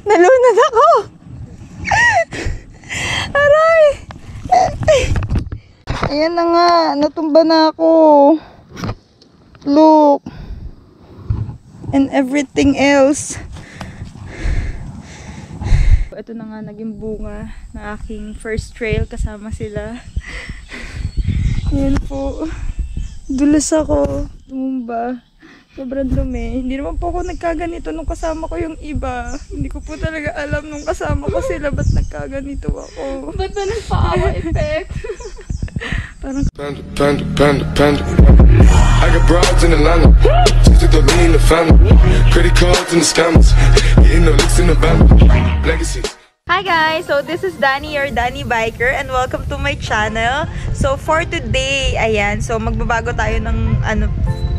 Nalunod ako! Aray! Ayan na nga, natumba na ako. Look. And everything else. Ito na nga naging bunga na aking first trail kasama sila. Ayan po. Dulas ako. Tumumba. Sobrang dumi. Hindi naman po ako nagkaganito nung kasama ko yung iba. Hindi ko po talaga alam nung kasama ko sila ba't nagkaganito ako. Ba't ba nagpa-awa effect? Parang Panda. I got broads in Atlanta. Just to lean in the family. Credit cards and the scammers. Getting no licks in the van. Legacies. Hi guys! So this is Danny, your Danny Biker, and welcome to my channel. So for today, ayan, so magbabago tayo ng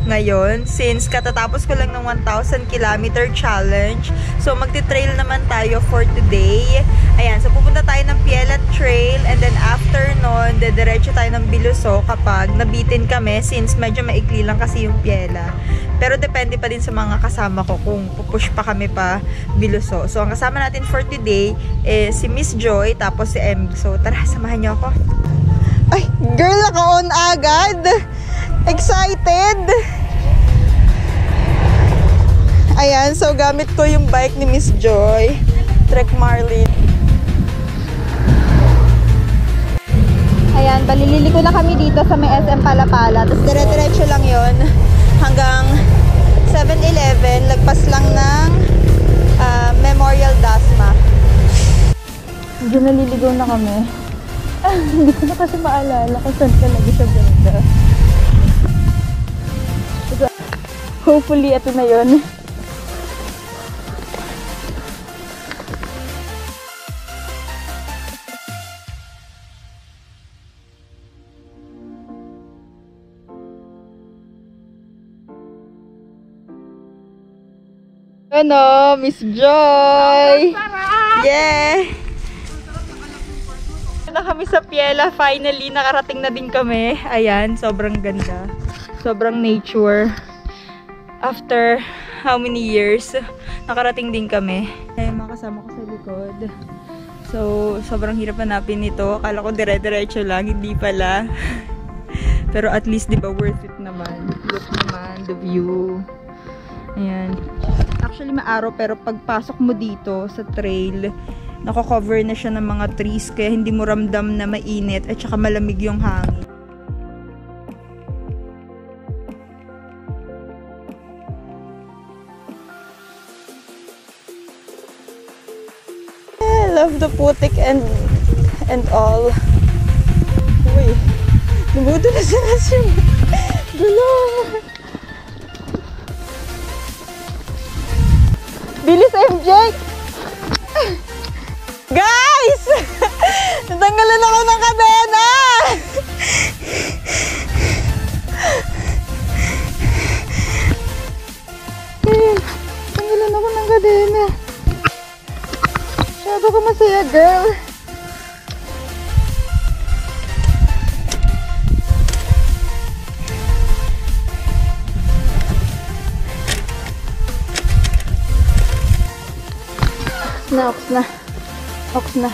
ngayon since katatapos ko lang ng 1,000 kilometer challenge. So magti-trail naman tayo for today. Ayan, so pupunta tayo ng Piela Trail and then after nun, dediretso tayo ng Biluso kapag nabitin kami since medyo maikli lang kasi yung Piela. Pero depende pa din sa mga kasama ko kung pupush pa kami pa Biluso. So ang kasama natin for today is si Miss Joy tapos si M. So tara, samahan niyo ako. Ay, girl, naka-on agad! Excited! Ayan, so gamit ko yung bike ni Miss Joy. Trek Marlin. Ayan, balililiko na kami dito sa may SM Palapala. Tapos dire-diretso lang yon hanggang 7-Eleven. Lagpas lang ng Memorial Dasma. Medyo naliligaw na kami. Hindi ko na kasi maalala kung saan talaga siya banda. Hopefully, ito na yun. Ano, Miss Joy! Yeah! Na kami sa Piela. Finally, nakarating na din kami. Ayan, sobrang ganda. Sobrang nature. After how many years, nakarating din kami. Ay, makasama ko sa likod. So, sobrang hirap hanapin nito. Akala ko dire-diretso lang, hindi pala. Pero at least, di ba, worth it naman. Look naman, the view. Ayan. Actually, maaraw, pero pagpasok mo dito sa trail, nako-cover na siya ng mga trees, kaya hindi mo ramdam na mainit at saka malamig yung hangin. I love the putik and all. Uy, numudulas na siya. Gulong. Bilis, MJ! Guys! Natanggalan ako ng kadena! Natanggalan ako ng kadena. Masyado ka masaya, girl. Ox na.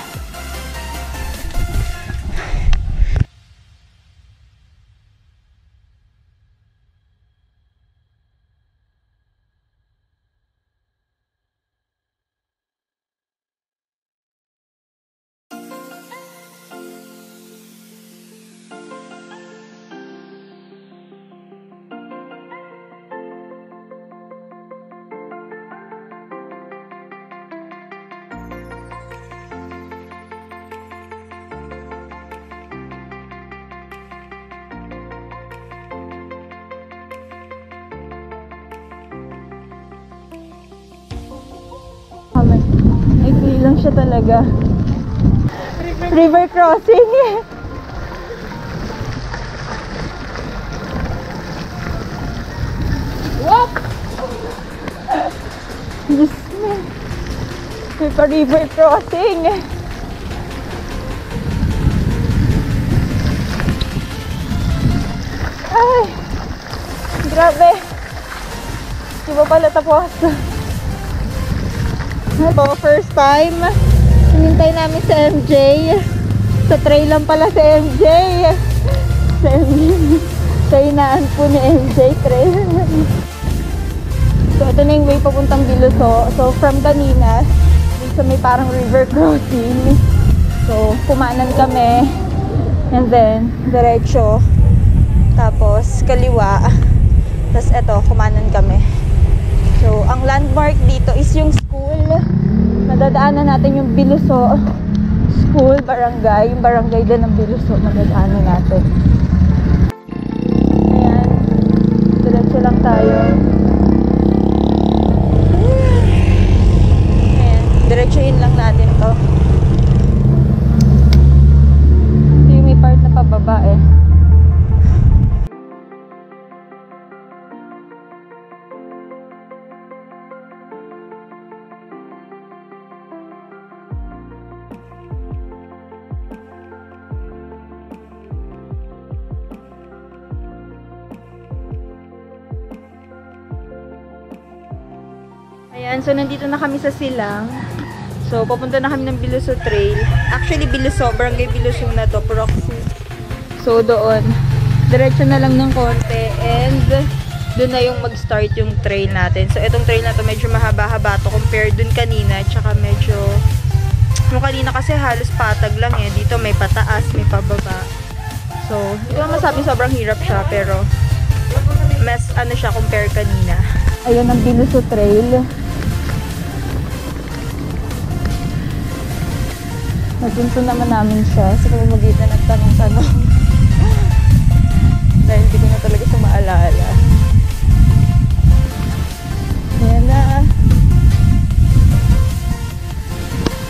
Maikli lang siya talaga. River crossing. What? Diyos me. May pa river crossing. Ay! Grabe. Di ba pala tapos? So, first time, hinintay namin si MJ. Sa trail lang pala si MJ. Si MJ. Kainaan po ni MJ trail. So, ito na yung way papuntang Biluso. So, from Daninas, dito sa may parang river crossing. So, kumanan kami. And then, diretso. Tapos, kaliwa. Tapos, eto, kumanan kami. So, ang landmark dito is yung school. Madadaanan natin yung Biluso School, barangay. Yung barangay din ng Biluso, madadaanan natin. Ayan. Diretso lang tayo. Ayan. Diretsuhin lang natin to. Ito yung may part na pababa eh. Ayan, so nandito na kami sa Silang. So, papunta na kami ng Biluso Trail. Actually, Biluso, barangay Biluso na to, proxy. So, doon. Diretso na lang ng konti. And, doon na yung mag-start yung trail natin. So, itong trail na to, medyo mahaba-haba to compare dun kanina. Tsaka medyo, yung kanina kasi halos patag lang eh. Dito may pataas, may pababa. So, hindi ko masabi sobrang hirap siya, pero mas ano siya compare kanina. Ayun ang Biluso Trail. Napunto naman namin siya sa pamamagitan ng tanong-tanong. Dahil hindi ko na talaga siya maalala. Ayan na.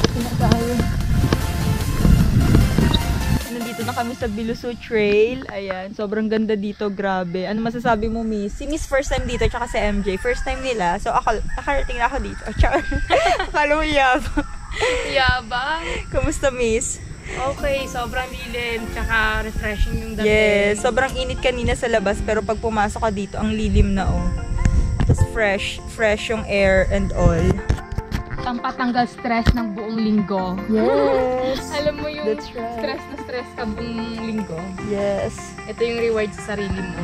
Ito na tayo. Nandito na kami sa Biluso Trail. Ayan, sobrang ganda dito, grabe. Ano masasabi mo, Miss? Si Miss first time dito, tsaka si MJ. First time nila. So, nakarating na ako dito. Char. Akala mo yabang. Yabang. Kamusta, Miss? Okay, sobrang lilim, tsaka refreshing yung dating. Yes, sobrang init kanina sa labas, pero pag pumasok ka dito, ang lilim na oh. Tapos fresh yung air and all. Pampatanggal stress ng buong linggo. Yes. Alam mo yung That's right. stress na stress ka buong linggo. Yes. Ito yung reward sa sarili mo.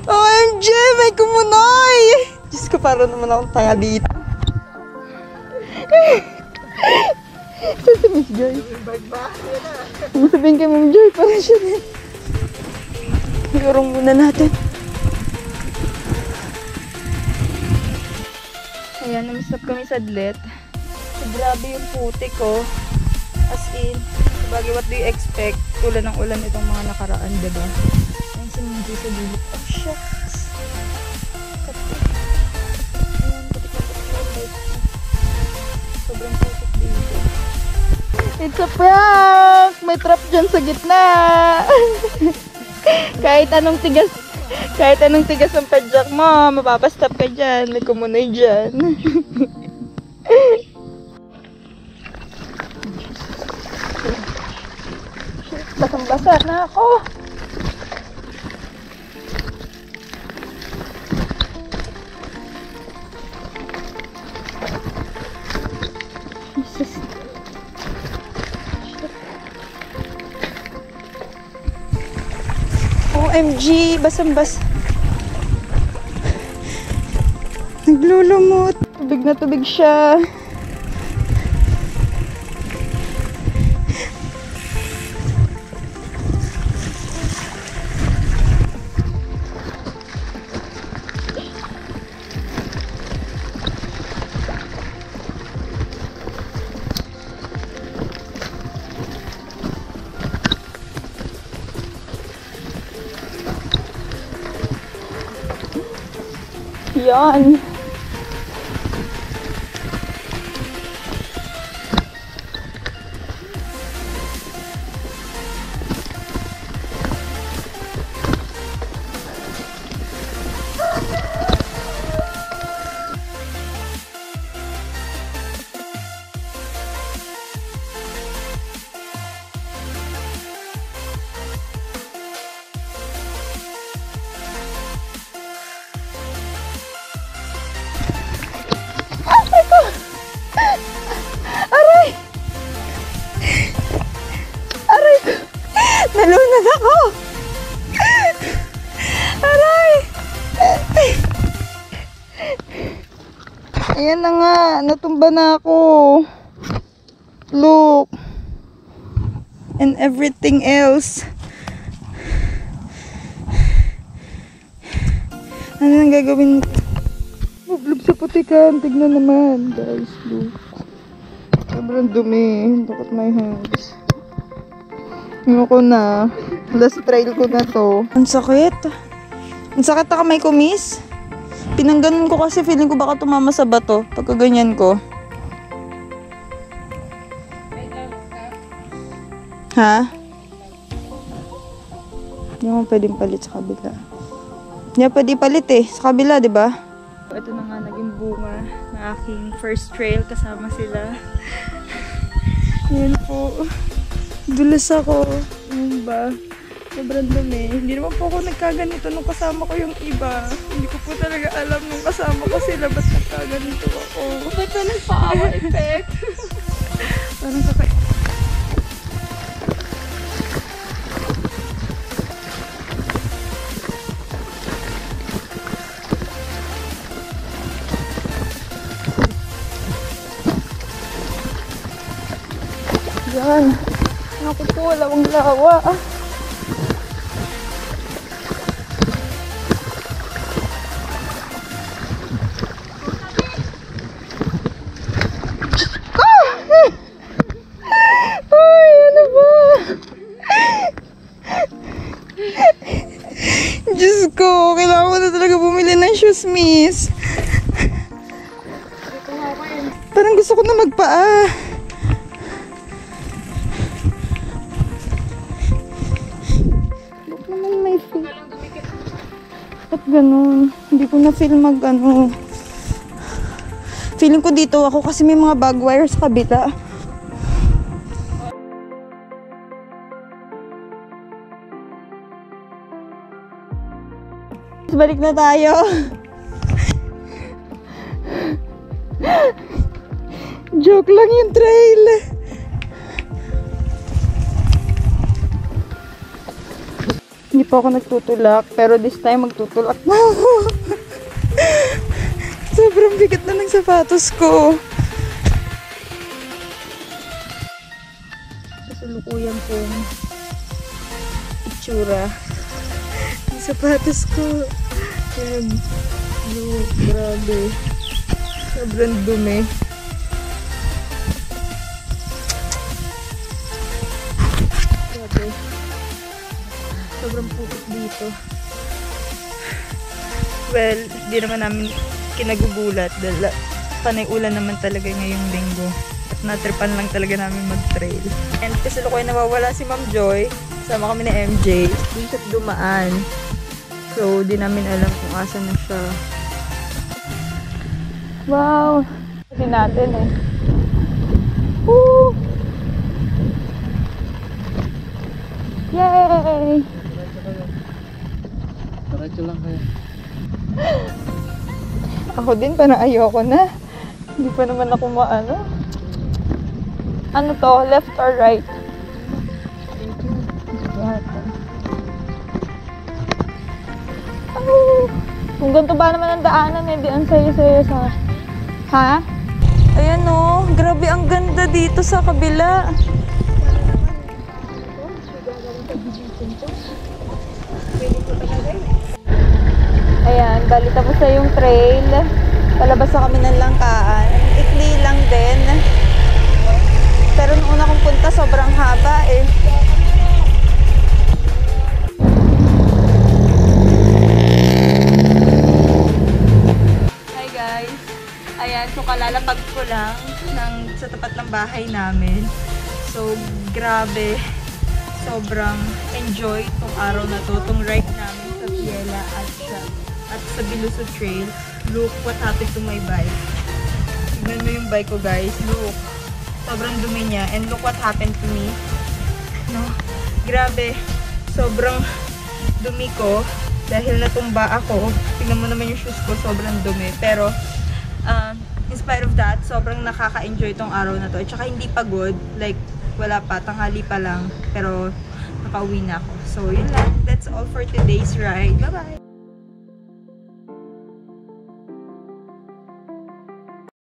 OMG! May kumunoy! Diyos ko, parang naman akong tanga dito. Saan si Miss Joy? Sabihin kay Ma'am Joy, parang siya din. Iurong muna natin. Ayan, namisap kami sa Dlet. So, grabe yung putik ko. As in, sabagay, what do you expect? Ulan ng ulan itong mga nakaraan, diba? Ayan si Ma'am Joy sa dulo. Oh, shucks! Sobrang putik dito. It's a prank! May trap dyan sa gitna! kahit anong tigas ang padjak mo, mapapastop ka dyan. May kumunoy dyan. Basang-basa na ako. Jesus. OMG, basang-bas. Naglulumot. Tubig na tubig siya. Yan. Nalunod ako! Aray! Ayan na nga, natumba na ako. Look. And everything else. Ano nang gagawin? Mablog sa putikan. Tignan naman, guys. Look. Sobrang dumi. Look at my hands. Ayoko na. Last trail ko na to. Ang sakit. Ang sakit na kamay ko, miss. Pinangganon ko kasi feeling ko baka tumama sa bato. Pagka ganyan ko. Ha? Hindi mo pwedeng palit sa kabila. Hindi pwede palit eh. Sa kabila, di ba? Ito na nga naging bunga ng aking first trail. Kasama sila. Yan po. Dulas ako. Ano ba? Sobrang dumi. Hindi naman po ako nagkaganito nung kasama ko yung iba. Hindi ko po talaga alam nung kasama ko sila ba't nagkaganito ako. Ba't na nagpa-hour effect? Parang kakay... Yan. Ako po, lawang lawa. Ay, ano ba? Diyos ko, kailangan ko na talaga bumili ng shoes, miss. Parang gusto ko na magpaa. Ba't naman may feel? Ba't ganun? Hindi ko na feel mag ano. Feeling ko dito ako kasi may mga bag wire sa kabila. Balik na tayo. Joke lang yung trail. Hindi pa ako nagtutulak, pero this time magtutulak na ako. Sobrang bigat na ng sapatos ko. Kasulukuyan kong itsura. Yung sapatos ko. Yan. Look, grabe. Sobrang dumi. Grabe. Sobrang pukot dito. Well, di naman namin kinagugulat dahil panay ulan naman talaga ngayong linggo. At natripan lang talaga namin mag-trail. And kasi lukoy nawawala si Ma'am Joy. Sama kami ni MJ. Dun siya dumaan. So, di namin alam kung asan na siya. Wow! Kasi natin eh. Woo! Yay! Diretso lang kayo. Ako din, parang ayoko na. Hindi pa naman ako maano. Ano to? Left or right? Oh, kung ganito ba naman ang daanan eh, di ang sayo-sayo sa... Ha? Ayan o, grabe ang ganda dito sa kabila. Ayan, bali tapos na yung trail. Palabas na kami ng langkaan. Ikli lang din. Pero nung una kong punta, sobrang haba eh. Hi guys. Ayan, so kalalapag ko lang sa tapat ng bahay namin. So, grabe. Sobrang enjoy tong araw na to. Tong ride namin sa Piela at sa Biluso Trail. Look what happened to my bike. Tignan mo yung bike ko guys. Look. Sobrang dumi niya. And look what happened to me. No? Grabe. Sobrang dumi ko. Dahil natumba ako. Tignan mo naman yung shoes ko. Sobrang dumi. Pero, in spite of that, sobrang nakaka-enjoy tong araw na to. At saka hindi pagod. Like, wala pa. Tanghali pa lang. Pero, pauwi na ako. So, yun lang. That's all for today's ride. Bye-bye!